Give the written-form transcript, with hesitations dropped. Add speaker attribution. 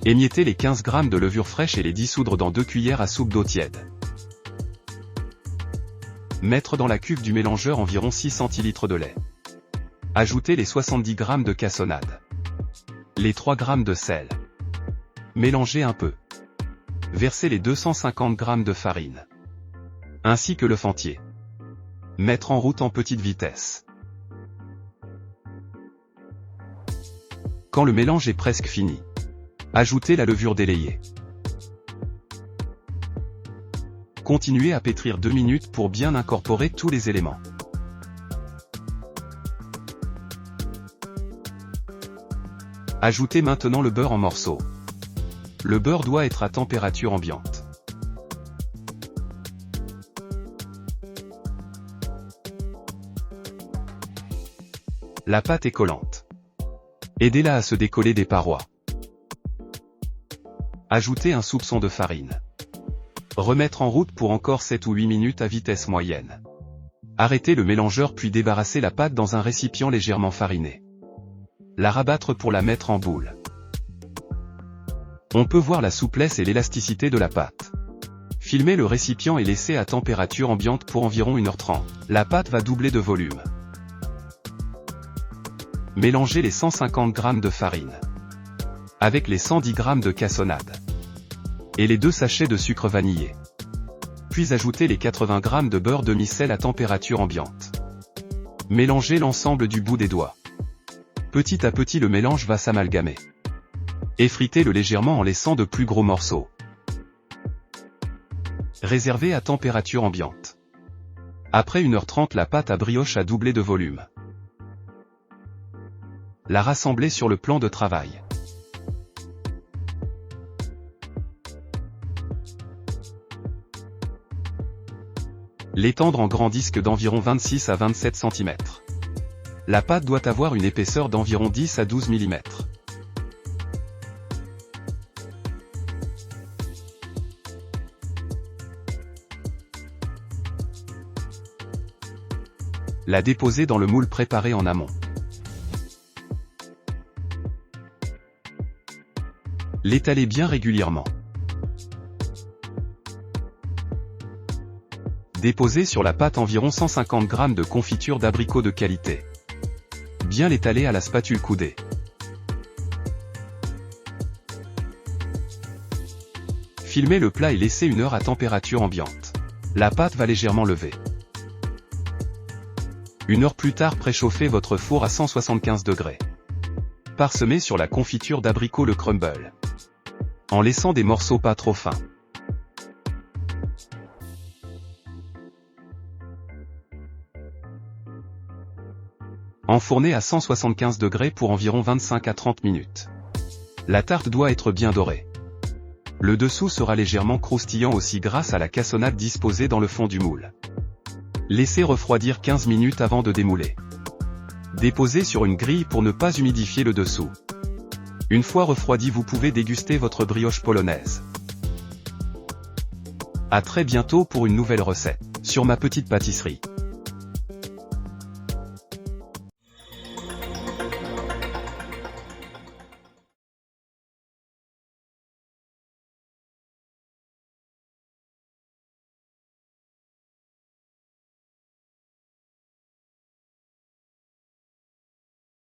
Speaker 1: Émiettez les 15 g de levure fraîche et les dissoudre dans 2 cuillères à soupe d'eau tiède. Mettre dans la cuve du mélangeur environ 6 cl de lait. Ajoutez les 70 g de cassonade. Les 3 g de sel. Mélangez un peu. Versez les 250 g de farine. Ainsi que l'œuf entier. Mettre en route en petite vitesse. Quand le mélange est presque fini, ajoutez la levure délayée. Continuez à pétrir 2 minutes pour bien incorporer tous les éléments. Ajoutez maintenant le beurre en morceaux. Le beurre doit être à température ambiante. La pâte est collante. Aidez-la à se décoller des parois. Ajoutez un soupçon de farine. Remettre en route pour encore 7 ou 8 minutes à vitesse moyenne. Arrêtez le mélangeur puis débarrassez la pâte dans un récipient légèrement fariné. La rabattre pour la mettre en boule. On peut voir la souplesse et l'élasticité de la pâte. Filmez le récipient et laissez à température ambiante pour environ 1h30. La pâte va doubler de volume. Mélangez les 150 g de farine avec les 110 g de cassonade et les 2 sachets de sucre vanillé. Puis ajoutez les 80 g de beurre demi-sel à température ambiante. Mélangez l'ensemble du bout des doigts. Petit à petit le mélange va s'amalgamer. Effritez-le légèrement en laissant de plus gros morceaux. Réservez à température ambiante. Après 1h30 la pâte à brioche a doublé de volume. La rassembler sur le plan de travail. L'étendre en grand disque d'environ 26 à 27 cm. La pâte doit avoir une épaisseur d'environ 10 à 12 mm. La déposer dans le moule préparé en amont. L'étaler bien régulièrement. Déposez sur la pâte environ 150 g de confiture d'abricot de qualité. Bien l'étaler à la spatule coudée. Filmez le plat et laissez 1 heure à température ambiante. La pâte va légèrement lever. 1 heure plus tard, préchauffez votre four à 175 degrés. Parsemez sur la confiture d'abricot le crumble, en laissant des morceaux pas trop fins. Enfournez à 175 degrés pour environ 25 à 30 minutes. La tarte doit être bien dorée. Le dessous sera légèrement croustillant aussi grâce à la cassonade disposée dans le fond du moule. Laissez refroidir 15 minutes avant de démouler. Déposez sur une grille pour ne pas humidifier le dessous. Une fois refroidi, vous pouvez déguster votre brioche polonaise. À très bientôt pour une nouvelle recette sur Ma Petite Pâtisserie.